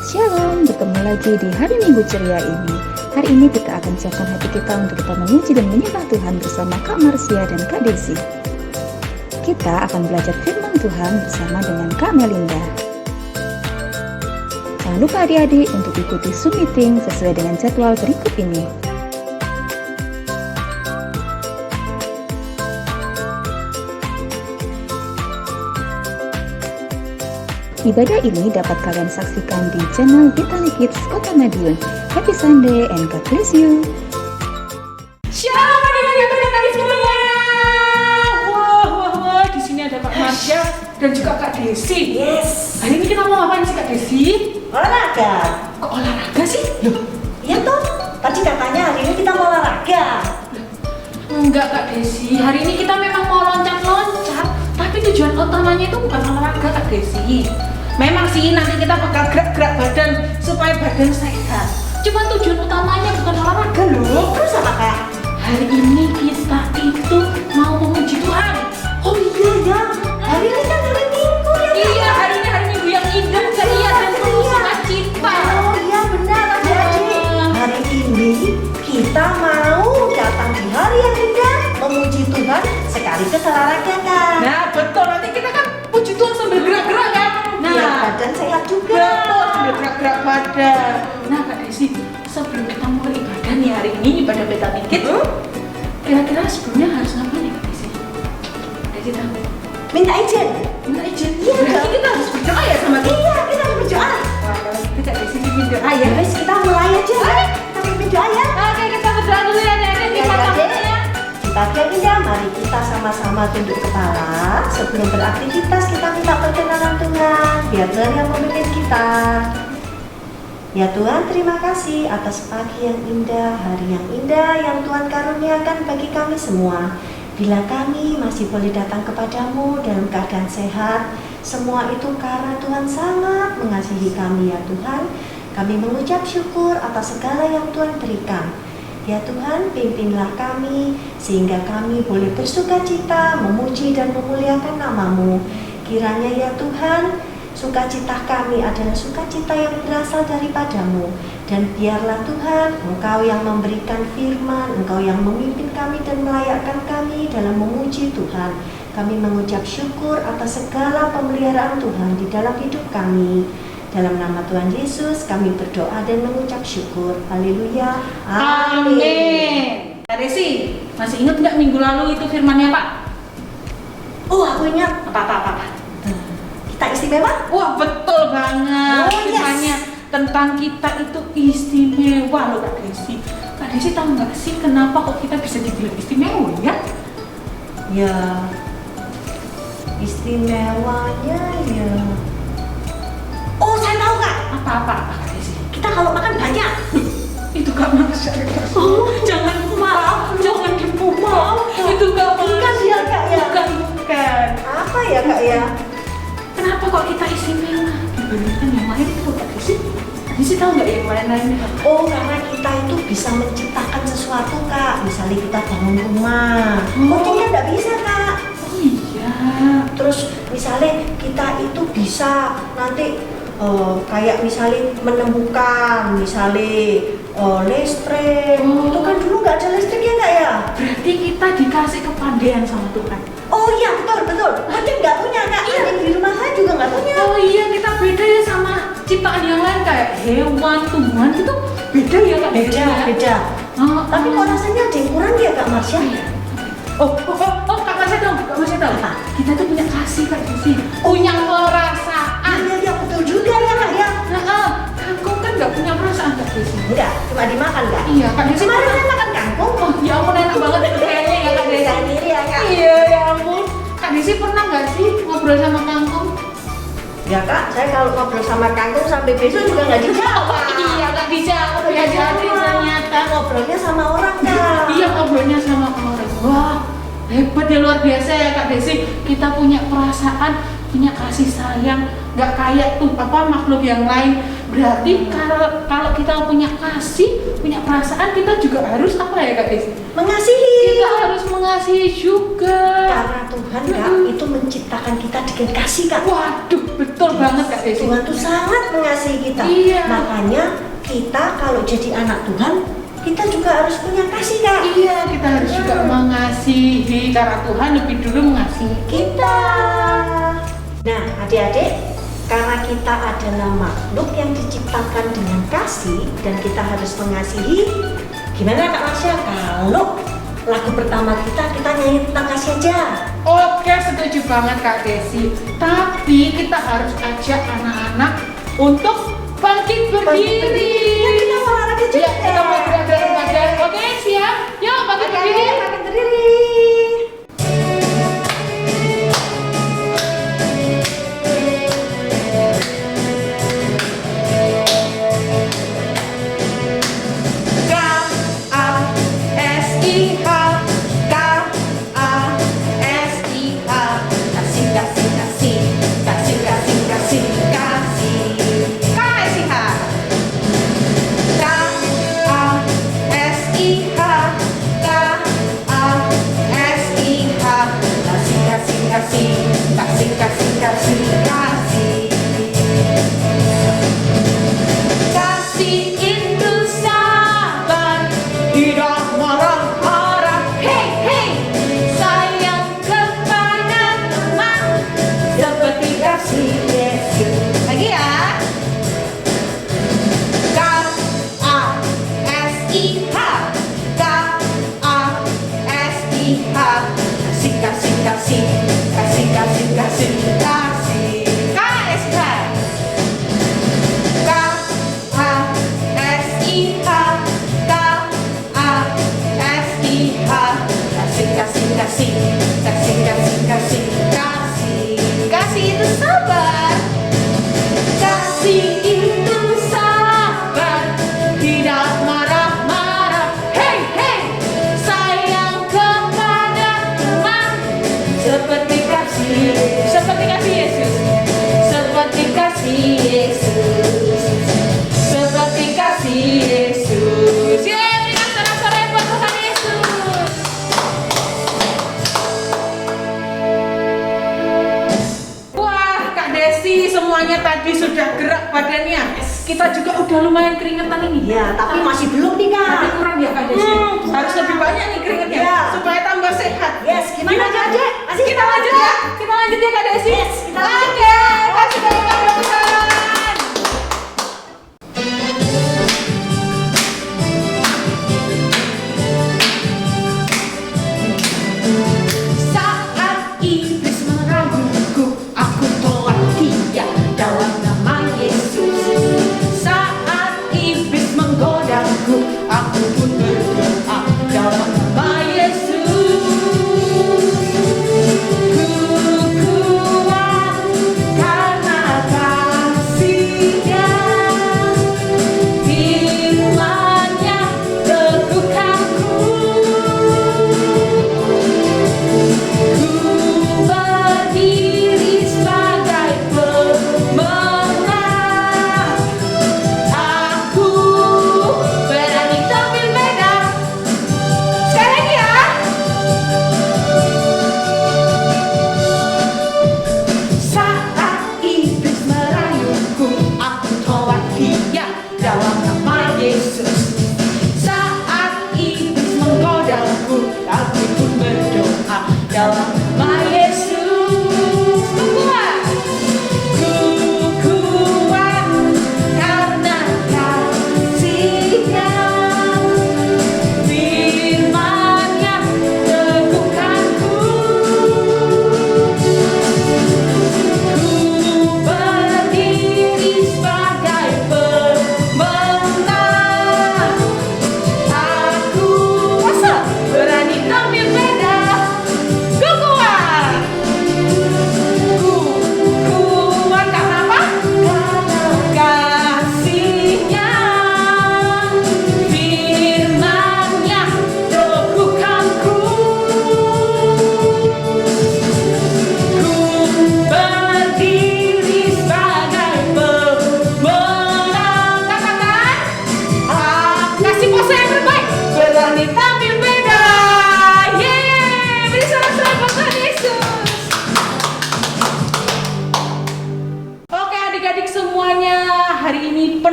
Shalom, bertemu lagi di hari Minggu ceria ini. Hari ini kita akan siapkan hati kita untuk kita memuji dan menyembah Tuhan bersama Kak Marsia dan Kak Desi. Kita akan belajar firman Tuhan bersama dengan Kak Melinda. Jangan lupa adik-adik untuk ikuti Zoom meeting sesuai dengan jadwal berikut ini. Ibadah ini dapat kalian saksikan di channel Vitali Kids Kota Madiun. Happy Sunday and God bless you. Shalom adik-adik tadi semuanya. Wah, di sini ada Kak Marsia dan juga Kak Desi. Yes. Hari ini kita mau ngapain sih Kak Desi? Olahraga. Kok olahraga sih? Loh, Iya toh. Tadi katanya hari ini kita mau olahraga. enggak Kak Desi. Hari ini kita memang mau loncat-loncat, tapi tujuan utamanya itu bukan olahraga Kak Desi. Memang sih nanti kita bakal gerak-gerak badan supaya badan sehat. Cuma tujuan utamanya bukan olahraga loh. Terus apa kak? Hari ini kita itu mau memuji Tuhan. Oh iya ya. Hari ini kan hari Minggu ya. Kak? Iya, hari ini hari Minggu yang indah, ceria dan penuh sukacita. Oh iya benar adik-adik. Hari ini kita mau datang di hari yang indah memuji Tuhan sekaligus olahraga kak. Nah, betul. Nanti kita kan puji Tuhan sambil gerak-gerak kan? Biar badan sehat juga. betul, sambil gerak-gerak badan. Nah, Kak Desi, sebelum kita mulai ibadah nih hari ini, ibadah Vitali Kids, kira-kira sebelumnya harus ngapain ya Kak Desi? Desi tahu? Minta izin. Minta izin. Iya, Berarti dong. kita harus berdoa ya sama Tuhan. Iya kita harus berdoa. Wah, kalau gitu Kak Desi bikin doa ya. Ya guys kita mulai aja. Kita berdoa ya. Oke, kita berdoa dulu ya, Desi. Ya, Dek. Di pagi yang indah, mari kita sama-sama tunduk kepala. Sebelum beraktivitas, kita minta perkenanan Tuhan. Biar Tuhan yang memimpin kita. Ya Tuhan, terima kasih atas pagi yang indah, hari yang indah yang Tuhan karuniakan bagi kami semua. Bila kami masih boleh datang kepadamu dalam keadaan sehat, semua itu karena Tuhan sangat mengasihi kami ya Tuhan. Kami mengucap syukur atas segala yang Tuhan berikan. Ya Tuhan, pimpinlah kami sehingga kami boleh bersukacita, memuji dan memuliakan nama-Mu. Kiranya ya Tuhan, sukacita kami adalah sukacita yang berasal daripada-Mu. Dan biarlah Tuhan, Engkau yang memberikan firman, Engkau yang memimpin kami dan melayakkan kami dalam memuji Tuhan. Kami mengucap syukur atas segala pemeliharaan Tuhan di dalam hidup kami. Dalam nama Tuhan Yesus kami berdoa dan mengucap syukur. Haleluya. Amin. Kak Desi, masih ingat nggak minggu lalu itu firmannya Pak? Oh aku ingat. Apa? Kita istimewa? Wah, betul banget. Oh, yes. Firmannya tentang kita itu istimewa loh Kak Desi. Kak Desi tahu nggak sih kenapa kok kita bisa dibilang istimewa ya? Ya. Istimewanya ya. Oh saya tahu kak. Apa Kak Desi? Kita kalau makan banyak. Itu gak manusia. Oh, Jangan maaf. jangan dibuka. Maaf. Itu gak Bukan manusia. ya, Kak, ya? Bukan. Apa ya kak ya? Kenapa kok kita istimewa dibandingkan yang lain itu Kak Desi? Kak Desi tahu nggak yang lain-lainnya? Oh karena kita itu bisa menciptakan sesuatu kak. Misalnya kita bangun rumah. Kucingnya nggak bisa kak. Oh iya. Terus misalnya kita itu bisa nanti kayak misalnya menemukan misalnya listrik. Itu kan dulu nggak ada listrik ya nggak ya? Berarti kita dikasih kepandaian sama Tuhan. Oh iya betul. Kucing nggak punya kak. Iya. Anjing di rumah saya juga nggak punya. Oh iya, kita beda ya sama ciptaan yang lain kayak hewan, tumbuhan itu beda ya Kak Desi ya? Beda. Oh, Tapi kok rasanya ada yang kurang ya kak Marsha? Oh, Kak Masya tahu. Apa? Kita tuh punya kasih Kak Desi, punya perasaan. Iya betul juga ya kak ya. Nah, kangkung kan nggak punya perasaan Kak Desi. Enggak, cuma dimakan kak. Iya, Kak Desi Kemarin pernah- saya makan kangkung. Oh, ya ampun enak banget itu kayaknya ya Kak Desi. Sendiri ya kak. Iya, ya ampun. Kak Desi pernah nggak sih ngobrol sama kangkung? Ya kak, saya kalau ngobrol sama kangkung sampai besok juga nggak dijawab. Iya, nggak dijawab ya jadi ternyata. Ngobrolnya sama orang kak. Iya, ngobrolnya sama orang. Wah, hebat ya, luar biasa ya Kak Desi. Kita punya perasaan punya kasih sayang, nggak kayak tuh makhluk yang lain. Berarti kalau kita punya kasih, punya perasaan, kita juga harus apa ya Kak Desi? Mengasihi. Kita harus mengasihi juga. Karena Tuhan Kak itu menciptakan kita dengan kasih Kak. Waduh, betul banget Kak Desi. Tuhan tuh sangat mengasihi kita. Iya. Makanya kita kalau jadi anak Tuhan, kita juga harus punya kasih Kak. Iya, kita harus juga mengasihi karena Tuhan lebih dulu mengasihi Kita. Nah, adik-adik, karena kita adalah makhluk yang diciptakan dengan kasih dan kita harus mengasihi. Gimana Kak Marsha kalau lagu pertama kita nyanyi tentang kasih aja? Oke, setuju banget Kak Desi. Tapi kita harus ajak anak-anak untuk bangkit berdiri. Ya, kita mau olahraga juga. Ya, kita mau olahraga. Oke, siap? Yuk, bangkit berdiri. Makin berdiri. Semuanya tadi sudah gerak badannya. Kita juga udah lumayan keringetan ini. Ya, tapi masih belum nih Kak. Tapi kurang ya Kak Desi. Harus lebih banyak nih keringetnya supaya tambah sehat. Yes, gimana Kak? Masih Kita lanjut ya. Kita lanjut ya Kak Desi. Yes, kita lanjut. Oke, kasih banyak teman. Saat iblis meraguku, aku tolak dia dalam nama Yesus. Saat iblis menggodaku, aku pun berdoa dalam nama Yesus. Ku kuat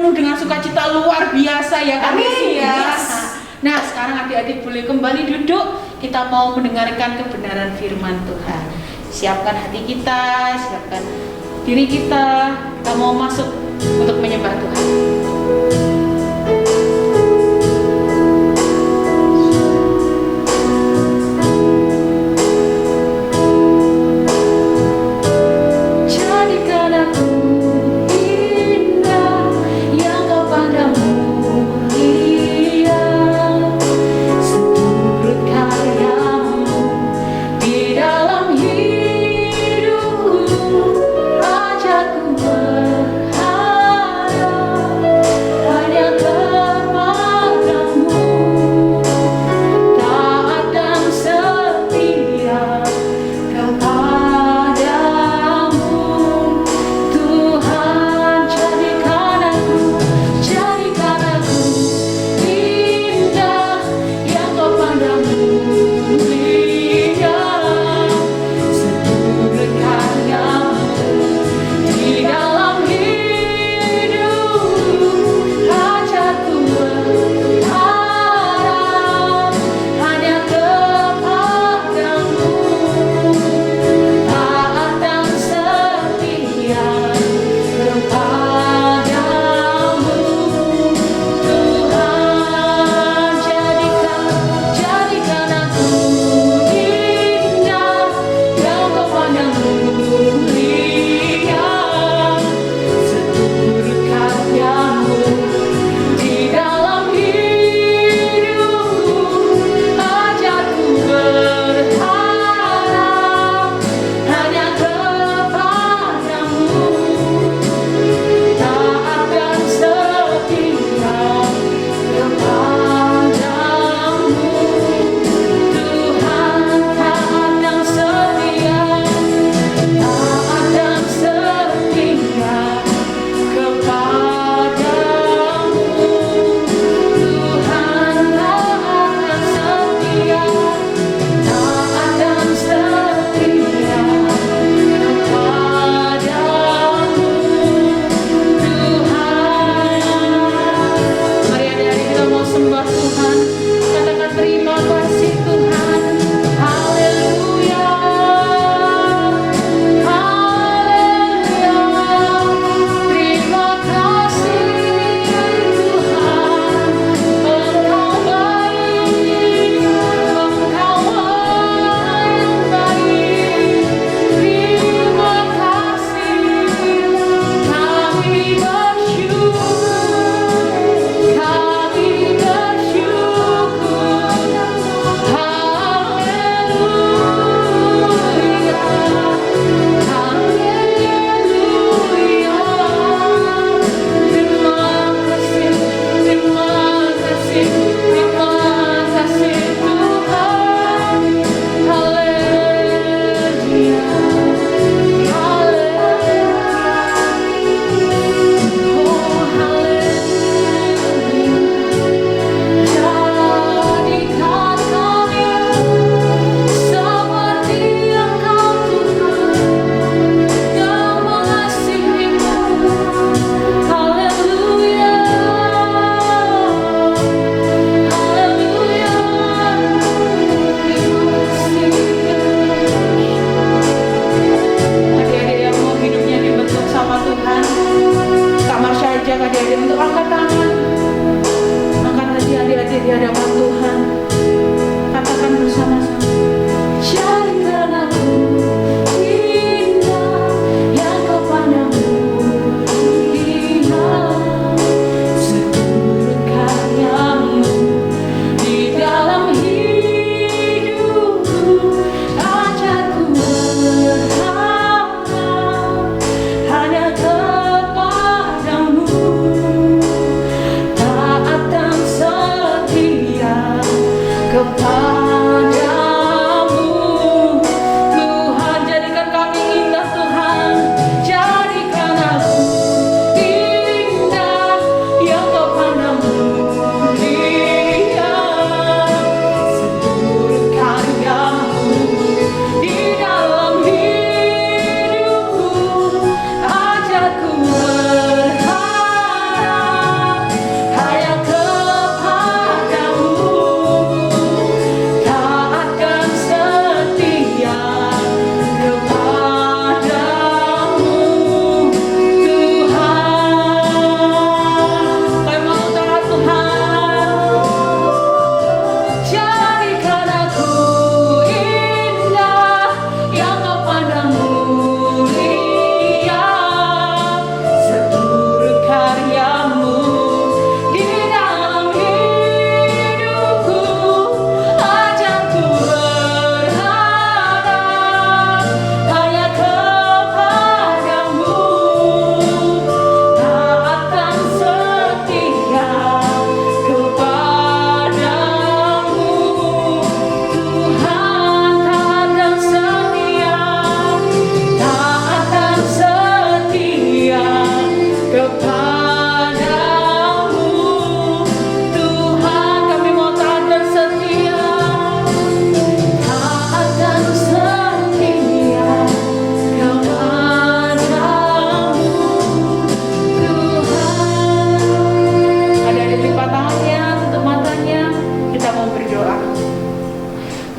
penuh dengan sukacita luar biasa ya Kak Amin. Desi ya. Yes. Nah sekarang adik-adik boleh kembali duduk. Kita mau mendengarkan kebenaran firman Tuhan. Siapkan hati kita, siapkan diri kita. Kita mau masuk untuk menyembah Tuhan.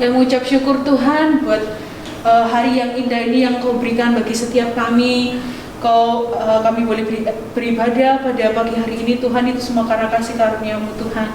dan mengucap syukur Tuhan buat hari yang indah ini yang Kau berikan bagi setiap kami. Kami boleh beribadah pada pagi hari ini Tuhan, itu semua karena kasih karunia-Mu Tuhan.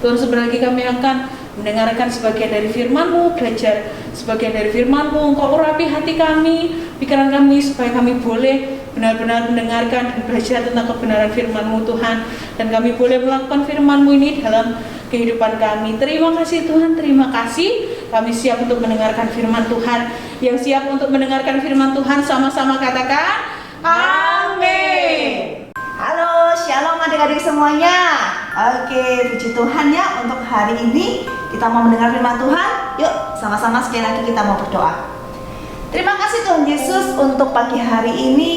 Tuhan, sebentar lagi kami akan mendengarkan sebagian dari firman-Mu, belajar sebagian dari firman-Mu. Engkau urapi hati kami, pikiran kami, supaya kami boleh benar-benar mendengarkan dan belajar tentang kebenaran firman-Mu Tuhan. Dan kami boleh melakukan firman-Mu ini dalam kehidupan kami. Terima kasih Tuhan, terima kasih. Kami siap untuk mendengarkan firman Tuhan. Yang siap untuk mendengarkan firman Tuhan sama-sama katakan amin. Halo, shalom adik-adik semuanya. Oke, puji Tuhan ya, untuk hari ini kita mau mendengar firman Tuhan. Yuk, sama-sama sekali lagi kita mau berdoa. Terima kasih Tuhan Yesus untuk pagi hari ini.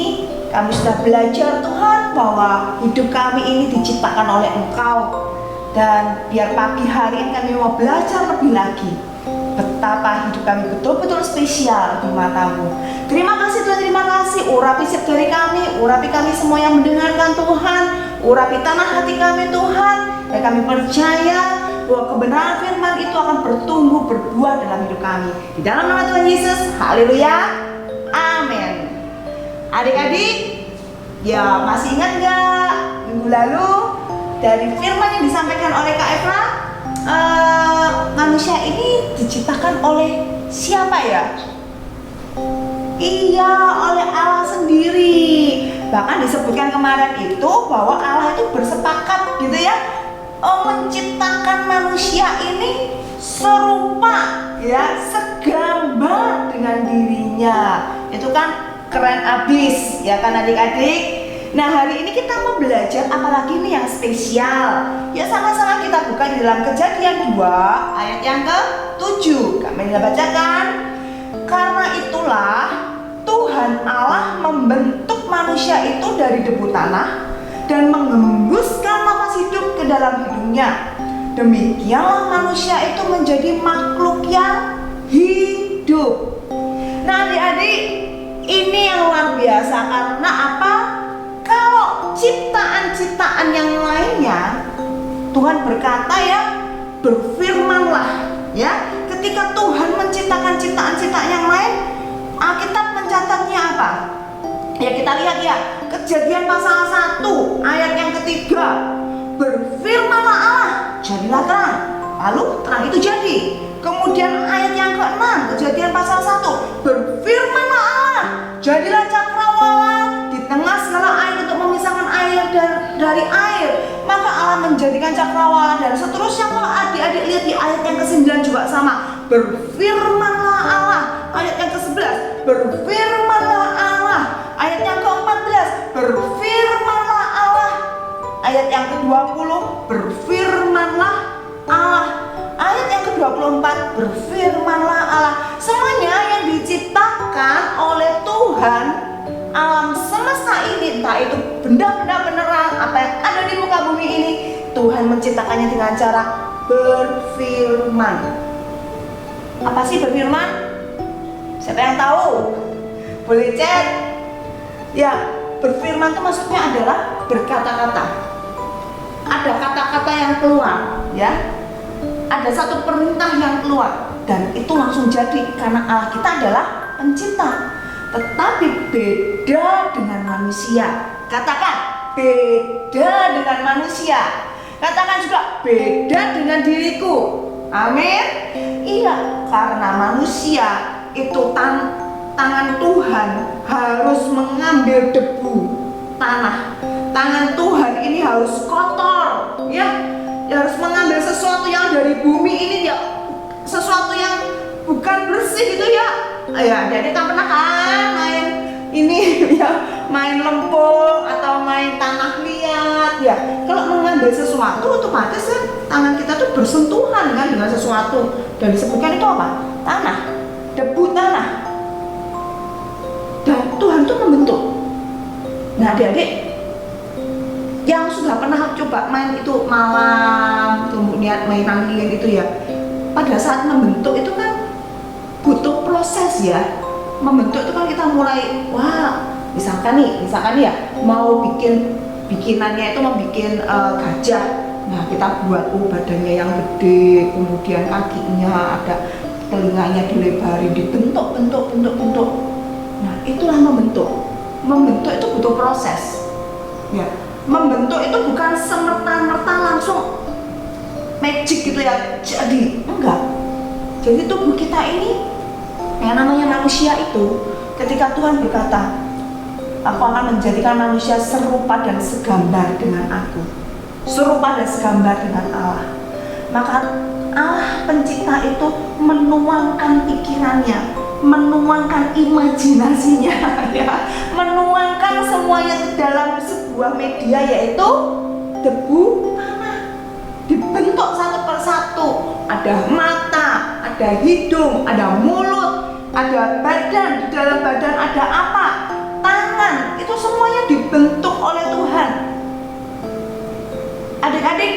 Kami sudah belajar Tuhan bahwa hidup kami ini diciptakan oleh Engkau. Dan biar pagi hari ini kami mau belajar lebih lagi betapa hidup kami betul-betul spesial di mata-Mu. Terima kasih Tuhan, terima kasih. Urapi setiap dari kami, urapi kami semua yang mendengarkan Tuhan. Urapi tanah hati kami Tuhan. Dan kami percaya bahwa kebenaran firman itu akan bertumbuh, berbuah dalam hidup kami. Di dalam nama Tuhan Yesus, haleluya, amin. Adik-adik, ya masih ingat gak minggu lalu dari firman yang disampaikan oleh Kak Eva, manusia ini diciptakan oleh siapa ya? Iya, oleh Allah sendiri. Bahkan disebutkan kemarin itu bahwa Allah itu bersepakat gitu ya, menciptakan manusia ini serupa ya, segambar dengan dirinya. Itu kan keren abis ya kan adik-adik. Nah, hari ini kita mau belajar apalagi nih yang spesial. Ya, sama-sama kita buka di dalam Kejadian 2 ayat yang ke-7. Kami bacakan. Karena itulah Tuhan Allah membentuk manusia itu dari debu tanah dan menghembuskan nafas hidup ke dalam hidungnya. Demikianlah manusia itu menjadi makhluk yang hidup. Nah, adik-adik, ini yang luar biasa. Karena apa? Kalau ciptaan-ciptaan yang lainnya, Tuhan berkata ya, berfirmanlah ya. Ketika Tuhan menciptakan ciptaan-ciptaan yang lain, Alkitab mencatatnya apa? Ya, kita lihat ya, Kejadian pasal 1 ayat yang ketiga. Berfirmanlah Allah, jadilah terang. Lalu terang itu jadi. Kemudian ayat yang ke-6, Kejadian pasal 1. Berfirmanlah Allah, jadilah cakrawala di tengah segala air untuk memisahkan air dari air. Maka Allah menjadikan cakrawala, dan seterusnya. Kalau adik-adik lihat di ayat yang ke-9 juga sama. Berfirmanlah Allah, ayat yang ke-11. Berfirmanlah Allah, ayat yang ke-14. Berfirmanlah Allah, ayat yang ke-20. Berfirmanlah Allah, ayat yang ke-24. Berfirmanlah Allah. Semuanya yang diciptakan oleh Tuhan, alam semesta ini, entah itu benda-benda beneran, apa yang ada di muka bumi ini, Tuhan menciptakannya dengan cara berfirman. Apa sih berfirman? Siapa yang tahu? Boleh chat. Ya, berfirman itu maksudnya adalah berkata-kata. Ada kata-kata yang keluar, ya. Ada satu perintah yang keluar, dan itu langsung jadi, karena Allah kita adalah pencipta. Tetapi beda dengan manusia. Katakan, beda dengan manusia. Katakan juga, beda dengan diriku. Amin. Iya, karena manusia itu tangan Tuhan harus mengambil debu tanah. Tangan Tuhan ini harus kotor, ya. Harus mengambil sesuatu yang dari bumi ini, ya, sesuatu yang bukan bersih gitu ya. Ya, jadi tak pernah kan main ini ya, main lempung atau main tanah liat ya. Kalau mengambil sesuatu otomatis kan tangan kita tuh bersentuhan kan dengan sesuatu, dan disebutkan itu apa? Tanah, debu tanah. Dan Tuhan tuh membentuk. Nah, adik-adik yang sudah pernah coba main itu malam, kemudian main angin itu ya, pada saat membentuk itu kan butuh proses ya. Membentuk itu kan kita mulai, wah, misalkan nih ya, mau bikinannya itu mau bikin gajah. Nah, kita buat badannya yang gede, kemudian kakinya ada telinganya dilebarin, bentuk. Nah, itulah membentuk. Membentuk itu butuh proses. Ya, membentuk itu bukan semerta-merta langsung magic gitu ya, jadi enggak. Jadi tubuh kita ini, yang namanya manusia itu, ketika Tuhan berkata, aku akan menjadikan manusia serupa dan segambar dengan aku, serupa dan segambar dengan Allah. Maka Allah pencipta itu menuangkan pikirannya, menuangkan imajinasinya, ya, menuangkan semuanya ke dalam sebuah media, yaitu debu tanah. Dibentuk satu persatu, ada mata, ada hidung, ada mulut, ada badan, di dalam badan ada apa? Tangan. Itu semuanya dibentuk oleh Tuhan. Adik-adik,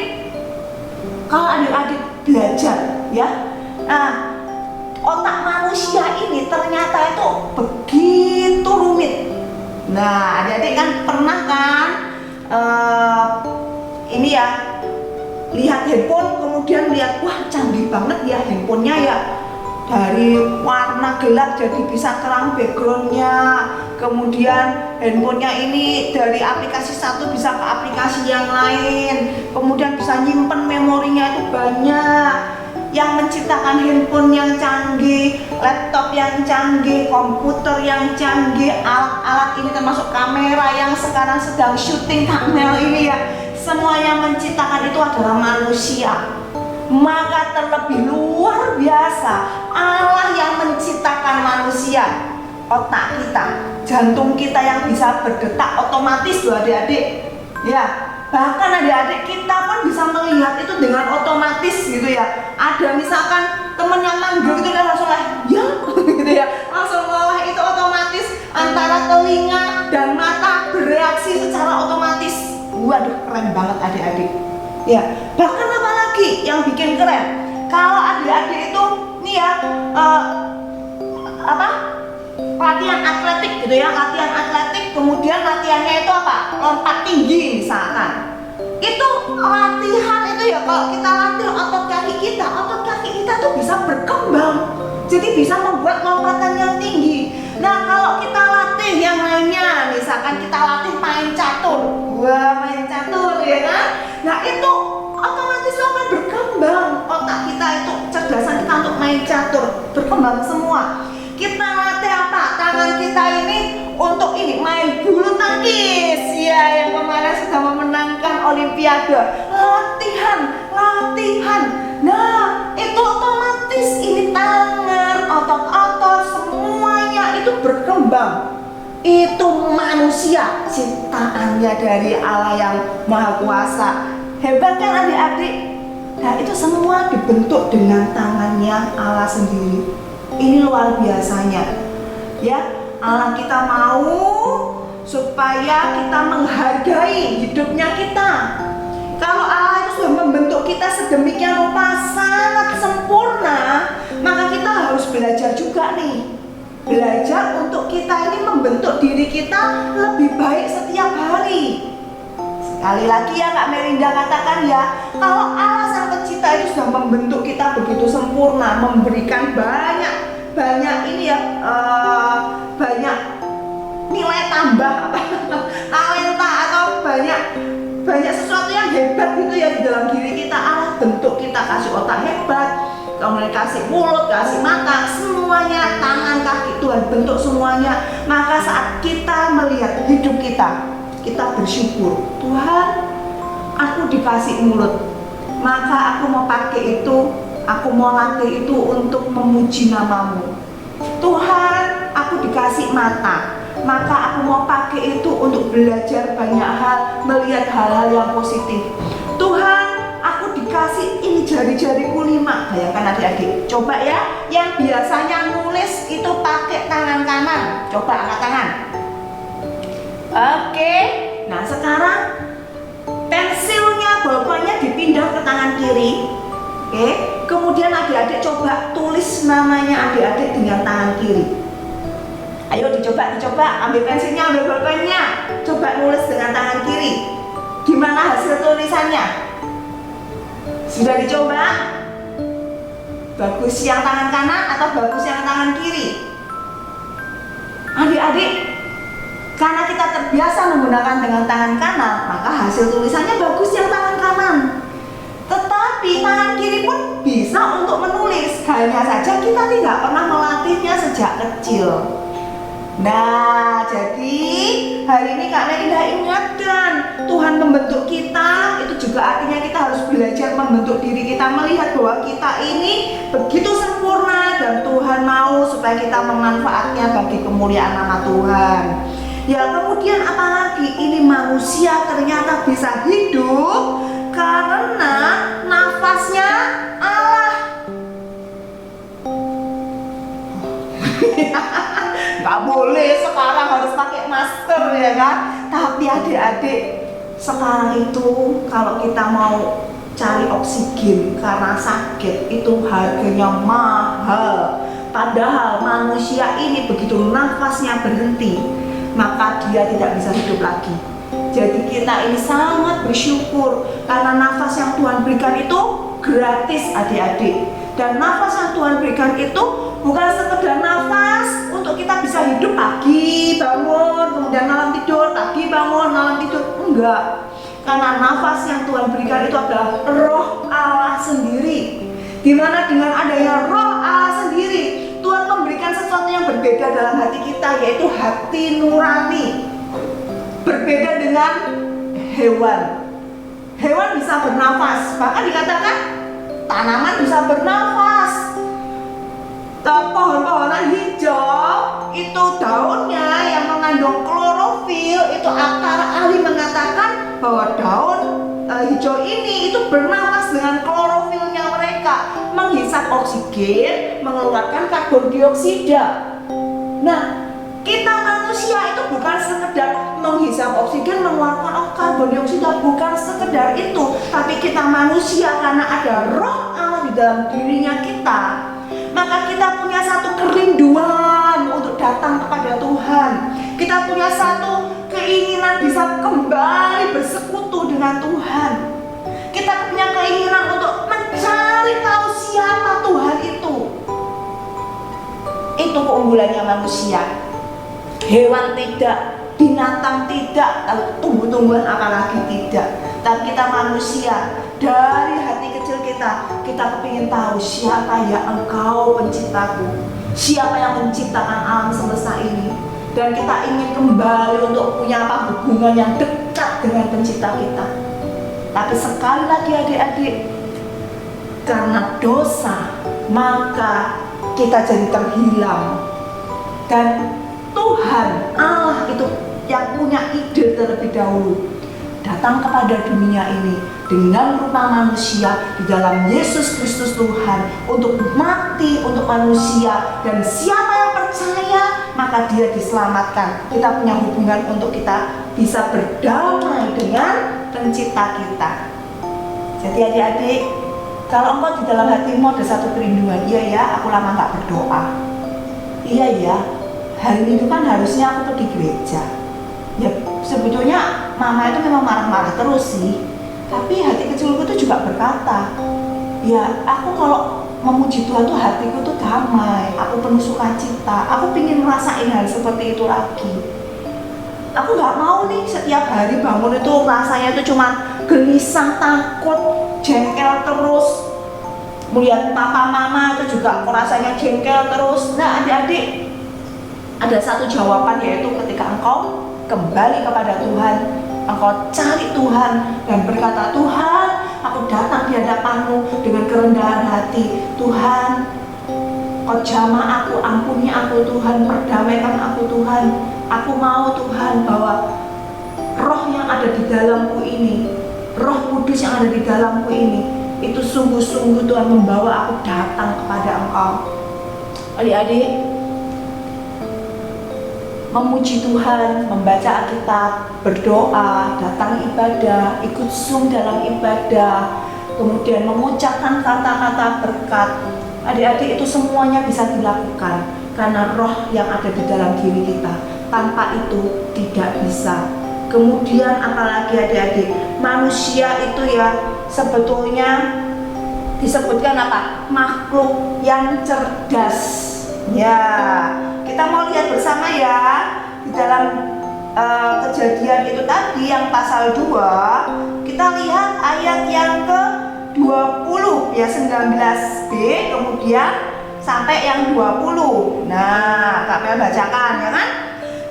kalau adik-adik belajar, ya, nah, otak manusia ini ternyata itu begitu rumit. Nah, adik-adik kan pernah kan ini ya, lihat handphone, kemudian lihat, wah canggih banget ya handphonenya ya, dari warna gelap jadi bisa terang backgroundnya, kemudian handphonenya ini dari aplikasi satu bisa ke aplikasi yang lain, kemudian bisa nyimpen memorinya itu banyak. Yang menciptakan handphone yang canggih, laptop yang canggih, komputer yang canggih, alat-alat ini termasuk kamera yang sekarang sedang syuting thumbnail ini ya, semua yang menciptakan itu adalah manusia. Maka terlebih luar biasa Allah yang menciptakan manusia, otak kita, jantung kita yang bisa berdetak otomatis loh adik-adik, ya. Bahkan adik-adik kita pun bisa melihat itu dengan otomatis gitu ya. Ada misalkan temen yang manggil gitu kan langsung ya gitu ya, langsung ngolah itu otomatis, antara telinga dan mata bereaksi secara otomatis. Waduh, keren banget adik-adik. Ya, bahkan apa lagi yang bikin keren? Kalau adik-adik itu nih ya, latihan atletik gitu ya, latihan atletik, kemudian latihannya itu apa? Lompat tinggi misalkan. Itu latihan itu ya, kalau kita latih otot kaki kita tuh bisa berkembang. Jadi bisa membuat lompatan yang tinggi. Nah, kalau kita latih yang lainnya, misalkan kita latih main catur. Wah, main catur ya kan? Nah, itu otomatis akan berkembang. Otak kita itu, cerdasan kita untuk main catur berkembang semua. Kita latih apa? Tangan kita ini untuk ini main bulu tangkis ya, yang kemarin sudah memenangkan olimpiade. Latihan. Nah, itu otomatis ini tangan, otot-otot semuanya itu berkembang. Itu manusia ciptaannya dari Allah yang Maha Kuasa. Hebat kan adik-adik? Nah, itu semua dibentuk dengan tangannya Allah sendiri. Ini luar biasanya, ya. Allah kita mau supaya kita menghargai hidupnya kita. Kalau Allah itu sudah membentuk kita sedemikian rupa, sangat sempurna, maka kita harus belajar juga nih. Belajar untuk kita ini membentuk diri kita lebih baik setiap hari. Sekali lagi ya Kak Melinda katakan ya, kalau Allah Sang Pencipta itu sudah membentuk kita begitu sempurna, memberikan banyak ini ya, banyak nilai tambah talenta atau banyak sesuatu yang hebat gitu ya di dalam diri kita. Allah bentuk kita, kasih otak hebat, kemudian kasih mulut, kasih mata, semuanya, tangan, kaki, Tuhan bentuk semuanya. Maka saat kita melihat hidup kita bersyukur, Tuhan, aku dikasih mulut, maka aku mau pakai itu, aku mau latih itu untuk memuji namamu. Tuhan, aku dikasih mata, maka aku mau pakai itu untuk belajar banyak hal, melihat hal-hal yang positif. Tuhan, aku dikasih ini jari-jariku 5. Bayangkan adik-adik, coba ya, yang biasanya nulis itu pakai tangan kanan, coba angkat tangan. Oke, nah sekarang pensilnya, bolpennya dipindah ke tangan kiri. Oke, kemudian adik-adik coba tulis namanya adik-adik dengan tangan kiri. Ayo dicoba, ambil pensilnya, ambil bolpennya, coba nulis dengan tangan kiri. Gimana hasil tulisannya? Sudah dicoba? Bagus yang tangan kanan atau bagus yang tangan kiri? Adik-adik, karena kita terbiasa menggunakan dengan tangan kanan, maka hasil tulisannya bagus yang tangan kanan. Tetapi tangan kiri pun bisa untuk menulis, hanya saja kita tidak pernah melatihnya sejak kecil. Nah, jadi hari ini Kak Melinda ingatkan, Tuhan membentuk kita, itu juga artinya kita harus belajar membentuk diri kita, melihat bahwa kita ini begitu sempurna dan Tuhan mau supaya kita memanfaatnya bagi kemuliaan nama Tuhan. Ya, kemudian apalagi ini manusia ternyata bisa hidup karena nafasnya Allah. Gak boleh sekarang harus pakai masker ya kan. Tapi adik-adik, sekarang itu kalau kita mau cari oksigen karena sakit itu harganya mahal. Padahal manusia ini begitu nafasnya berhenti, maka dia tidak bisa hidup lagi. Jadi kita ini sangat bersyukur karena nafas yang Tuhan berikan itu gratis adik-adik. Dan nafas yang Tuhan berikan itu bukan sekedar nafas untuk kita bisa hidup pagi bangun, kemudian malam tidur, pagi bangun, malam tidur. Enggak. Karena nafas yang Tuhan berikan itu adalah roh Allah sendiri. Dimana dengan adanya roh Allah sendiri, Tuhan memberikan sesuatu yang berbeda dalam hati kita, yaitu hati nurani. Berbeda dengan hewan. Hewan bisa bernafas, bahkan dikatakan tanaman bisa bernafas. Pohon-pohonan hijau itu daunnya yang mengandung klorofil, itu para ahli mengatakan bahwa daun hijau ini itu bernafas dengan klorofilnya mereka, menghisap oksigen, mengeluarkan karbon dioksida. Nah, kita manusia itu bukan sekedar menghisap oksigen, mengeluarkan karbon dioksida, bukan sekedar itu, tapi kita manusia karena ada roh Allah di dalam dirinya kita, maka kita punya satu kerinduan untuk datang kepada Tuhan. Kita punya satu keinginan bisa kembali bersekutu dengan Tuhan. Kita punya keinginan untuk mencari tahu siapa Tuhan itu. Itu keunggulannya manusia. Hewan tidak, binatang tidak, tumbuh-tumbuhan apalagi tidak. Tapi kita manusia, dari hati kecil kita kepingin tahu siapa ya Engkau penciptaku, siapa yang menciptakan alam semesta ini. Dan kita ingin kembali untuk punya hubungan yang dekat dengan pencipta kita. Tapi sekali lagi adik-adik, karena dosa, maka kita jadi terhilang. Dan Tuhan Allah itu yang punya ide terlebih dahulu, datang kepada dunia ini dengan rupa manusia di dalam Yesus Kristus Tuhan, untuk mati untuk manusia, dan siapa yang percaya maka dia diselamatkan. Kita punya hubungan untuk kita bisa berdamai dengan pencipta kita. Jadi adik-adik, kalau engkau di dalam hatimu ada satu kerinduan, iya ya, aku lama gak berdoa, iya ya, hari Minggu kan harusnya aku pergi gereja. Ya sebetulnya mama itu memang marah-marah terus sih, tapi hati kecilku itu juga berkata, ya aku kalau memuji Tuhan tuh hatiku tuh damai, aku penuh sukacita, aku pingin ngerasain hal seperti itu lagi. Aku gak mau nih setiap hari bangun itu rasanya itu cuma gelisah, takut, jengkel terus. Melihat papa mama itu juga aku rasanya jengkel terus. Nah adik-adik, ada satu jawaban, yaitu ketika engkau kembali kepada Tuhan, engkau cari Tuhan dan berkata, Tuhan, aku datang di hadapan-Mu dengan kerendahan hati. Tuhan, Kau jamah aku, ampuni aku Tuhan, perdamaikan aku Tuhan. Aku mau Tuhan bahwa roh yang ada di dalamku ini, Roh Kudus yang ada di dalamku ini, itu sungguh-sungguh Tuhan membawa aku datang kepada Engkau. Adik-adik, memuji Tuhan, membaca Alkitab, berdoa, datang ibadah, ikut Zoom dalam ibadah, kemudian mengucapkan kata-kata berkat. Adik-adik, itu semuanya bisa dilakukan karena roh yang ada di dalam diri kita. Tanpa itu tidak bisa. Kemudian apalagi adik-adik, manusia itu ya sebetulnya disebutkan apa? Makhluk yang cerdas. Ya, kita mau lihat bersama ya di dalam Kejadian itu tadi yang pasal 2. Kita lihat ayat yang ke-20 ya, 19b, kemudian sampai yang 20. Nah, Kak Mel bacakan ya kan?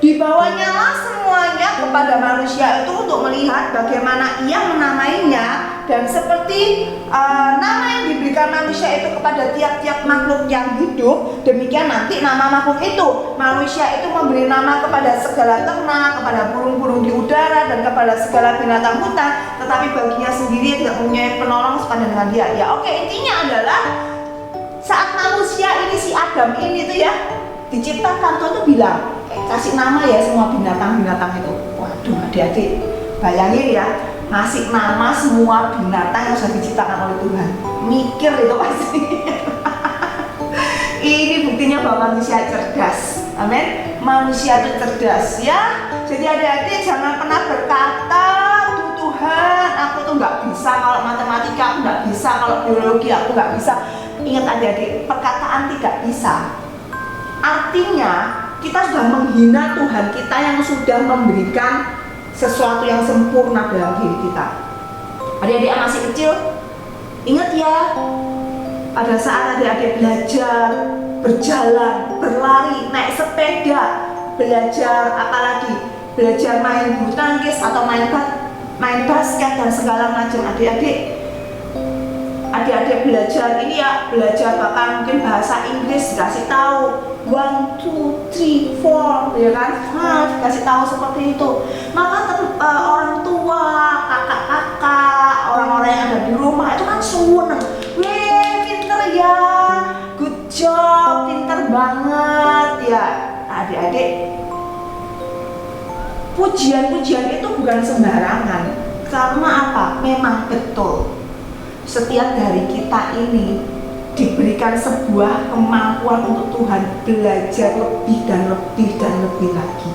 Dibawanyalah semuanya kepada manusia itu untuk melihat bagaimana ia menamainya, dan seperti nama yang diberikan manusia itu kepada tiap-tiap makhluk yang hidup, demikian nanti nama makhluk itu. Manusia itu memberi nama kepada segala ternak, kepada burung-burung di udara, dan kepada segala binatang hutan, tetapi baginya sendiri tidak mempunyai penolong sepadan dengan dia. Ya oke, intinya adalah saat manusia ini, si Adam ini tuh ya diciptakan, Tuhan tuh bilang, kasih nama ya semua binatang-binatang itu. Waduh, adik-adik, bayangin ya, ngasih nama semua binatang yang sudah diciptakan oleh Tuhan. Mikir itu pasti. Ini buktinya bahwa manusia cerdas. Amin. Manusia itu cerdas ya. Jadi adik-adik jangan pernah berkata, Tuhan, aku tuh nggak bisa kalau matematika, aku nggak bisa kalau biologi, aku nggak bisa. Ingat adik-adik, perkataan tidak bisa artinya kita sudah menghina Tuhan kita yang sudah memberikan sesuatu yang sempurna dalam diri kita. Adik-adik yang masih kecil, ingat ya, pada saat adik-adik belajar berjalan, berlari, naik sepeda, belajar apalagi, belajar main bulu tangkis atau main basket dan segala macam, adik-adik belajar ini ya, belajar bahkan mungkin bahasa Inggris, dikasih tahu 1, 2, 3, 4 ya kan, dikasih tahu seperti itu. Maka orang tua, kakak-kakak, orang-orang yang ada di rumah itu kan seneng, weh pinter ya, good job, pinter banget ya. Adik-adik, pujian-pujian itu bukan sembarangan. Karena apa? Memang betul setiap dari kita ini diberikan sebuah kemampuan untuk Tuhan belajar lebih dan lebih dan lebih lagi.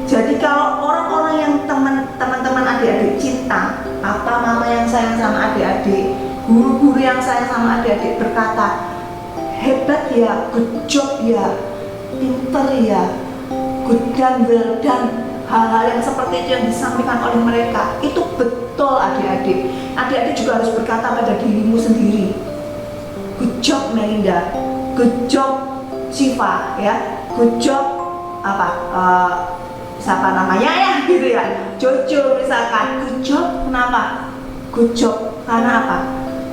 Jadi kalau orang-orang yang teman-teman adik-adik cinta, apa mama yang sayang sama adik-adik, guru-guru yang sayang sama adik-adik berkata, hebat ya, good job ya, pinter ya, good done, well done, hal-hal yang seperti itu yang disampaikan oleh mereka, itu betul adik-adik. Adik-adik juga harus berkata pada dirimu sendiri, good job Melinda, good job Siva ya, good job siapa namanya ya gitu ya, Jojo misalkan, good job. Kenapa? Good job karena apa?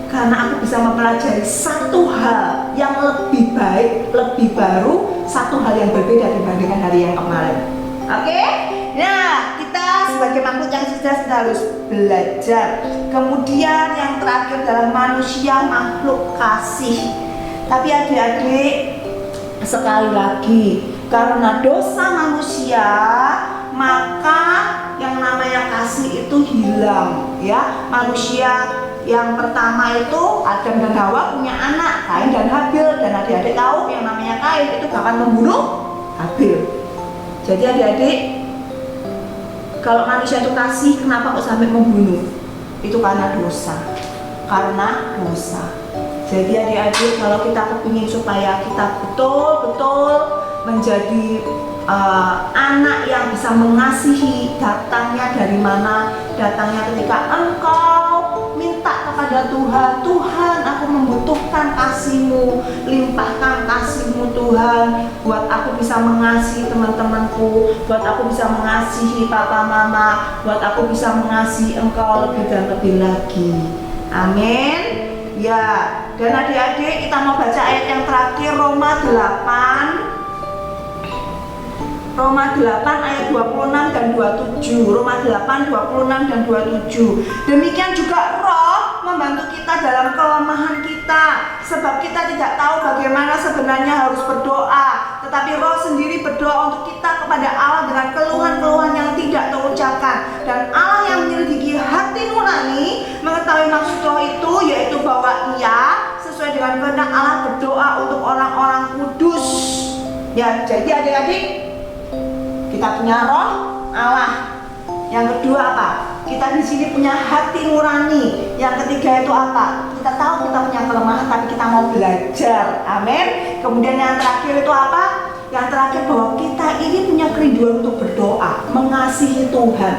Karena aku bisa mempelajari satu hal yang lebih baik, lebih baru, satu hal yang berbeda dibandingkan hari yang kemarin. Oke? Nah, kita sebagai makhluk yang cerdas kita harus belajar. Kemudian yang terakhir dalam manusia, makhluk kasih. Tapi adik-adik, sekali lagi, karena dosa manusia, maka yang namanya kasih itu hilang ya. Manusia yang pertama itu Adam dan Hawa punya anak, Kain dan Habil, dan adik-adik tahu yang namanya Kain itu bahkan membunuh Habil. Jadi adik-adik, kalau manusia itu kasih, kenapa kok sampai membunuh? Itu karena dosa. Karena dosa. Jadi adik-adik, kalau kita kepingin supaya kita betul-betul menjadi anak yang bisa mengasihi, datangnya dari mana? Datangnya ketika engkau minta kepada Tuhan, Tuhan aku membutuhkan kasih-Mu, limpahkan kasih-Mu Tuhan, buat aku bisa mengasihi teman-temanku, buat aku bisa mengasihi papa mama, buat aku bisa mengasihi engkau lebih dan lebih lagi. Amin. Ya, dan adik-adik kita mau baca ayat yang terakhir, Roma 8 ayat 26 dan 27. Roma 8, 26 dan 27. Demikian juga Roh membantu kita dalam kelemahan kita, sebab kita tidak tahu bagaimana sebenarnya harus berdoa, tetapi Roh sendiri berdoa untuk kita kepada Allah dengan keluhan-keluhan yang tidak terucapkan. Dan Allah yang menyelidiki hati nurani mengetahui maksud Roh itu, yaitu bahwa Ia sesuai dengan kehendak Allah berdoa untuk orang-orang kudus. Ya, jadi adik-adik, kita punya Roh Allah. Yang kedua apa? Kita di sini punya hati nurani. Yang ketiga itu apa? Kita tahu kita punya kelemahan, tapi kita mau belajar. Amin. Kemudian yang terakhir itu apa? Yang terakhir bahwa kita ini punya kerinduan untuk berdoa, mengasihi Tuhan.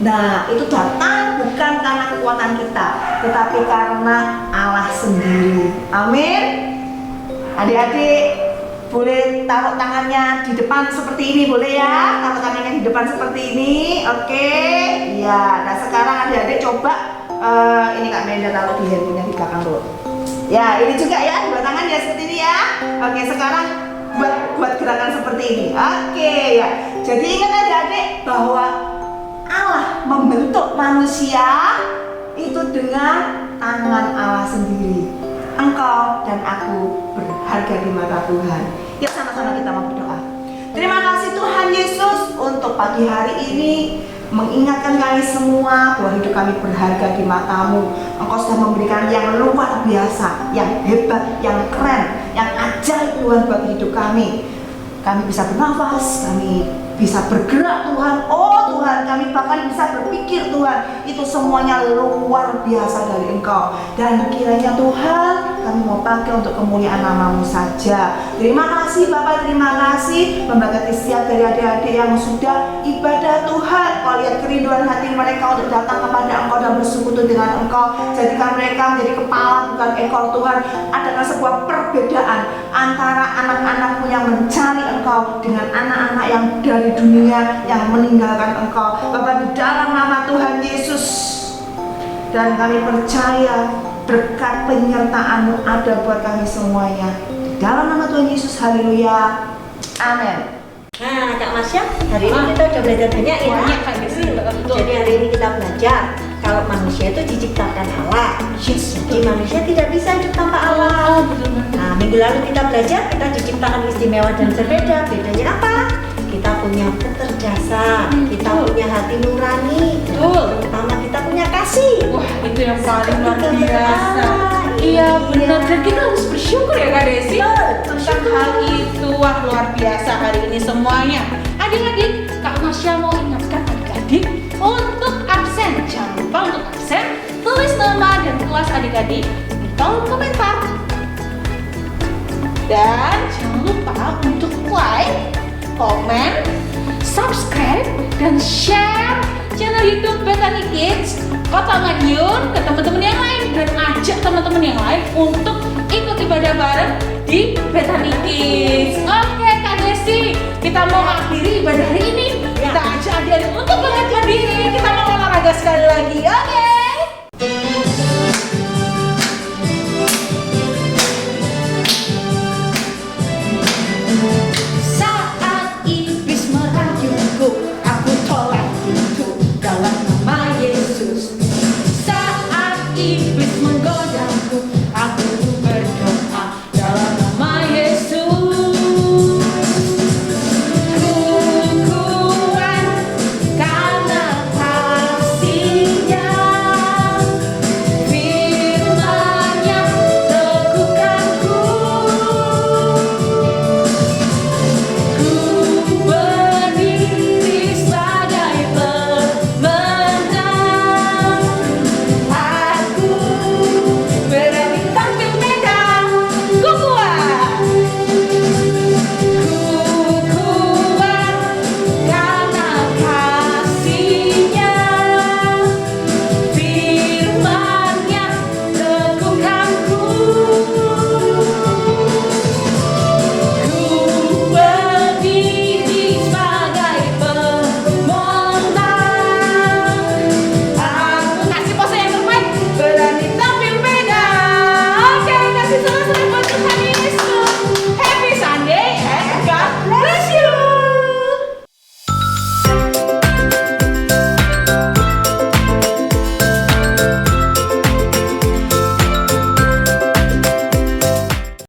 Nah, itu datang bukan karena kekuatan kita, tetapi karena Allah sendiri. Amin. Adik-adik boleh taruh tangannya di depan seperti ini, boleh ya? Taruh tangannya di depan seperti ini, oke? Ya, nah sekarang adik-adik coba ini Kak Menda taruh di handphonenya di belakang dulu. Ya, ini juga ya, dua tangan ya seperti ini ya. Oke, sekarang buat gerakan seperti ini. Oke ya. Jadi ingat adik-adik bahwa Allah membentuk manusia itu dengan tangan Allah sendiri. Engkau dan aku berharga di mata Tuhan. Yuk sama-sama kita mau berdoa. Terima kasih Tuhan Yesus untuk pagi hari ini mengingatkan kami semua bahwa hidup kami berharga di mata-Mu. Engkau sudah memberikan yang luar biasa, yang hebat, yang keren, yang ajaib Tuhan buat hidup kami. Kami bisa bernafas, kami bisa bergerak Tuhan. Oh Tuhan, kami bahkan bisa berpikir Tuhan. Itu semuanya luar biasa dari Engkau. Dan kiranya Tuhan, kami mau pakai untuk kemuliaan nama-Mu saja. Terima kasih Bapak, terima kasih memberkati setiap dari adik-adik yang sudah ibadah Tuhan. Kau lihat kerinduan hati mereka untuk datang kepada Engkau dan bersekutu dengan Engkau. Jadikan mereka menjadi kepala bukan ekor Tuhan. Adalah sebuah perbedaan antara anak-anak-Mu yang mencari Engkau dengan anak-anak yang dari dunia yang meninggalkan Engkau. Bapak, di dalam nama Tuhan Yesus, dan kami percaya berkat penyertaan-Mu ada buat kami semuanya. Di dalam nama Tuhan Yesus, haleluya, amin. Nah Kak Masya, hari ini kita udah belajar banyak ya. Banyak Kak Desi. Jadi hari ini kita belajar kalau manusia itu diciptakan Allah. Jadi manusia tidak bisa hidup tanpa Allah. Nah, minggu lalu kita belajar kita diciptakan istimewa dan berbeda. Bedanya apa? Kita punya kecerdasan, kita punya hati nurani, terutama kita punya kasih. Wah, itu yang paling luar biasa. Iya benar, dan kita harus bersyukur ya Kak Desi tentang hal itu. Wah, luar biasa hari ini semuanya. Adik-adik, Kak Masya mau ingatkan adik-adik untuk absen. Jangan lupa untuk absen, tulis nama dan kelas adik-adik di kolom komentar. Dan jangan lupa untuk like, komen, subscribe, dan share channel YouTube Bethany Kids Kota Madiun ke teman-teman yang lain, dan ajak teman-teman yang lain untuk ikut ibadah bareng di Bethany Kids. Oke Kak Desi, kita mau akhiri ibadah hari ini. Kita ajak adik-adik untuk bangkitkan diri. Kita mau olahraga sekali lagi. Oke.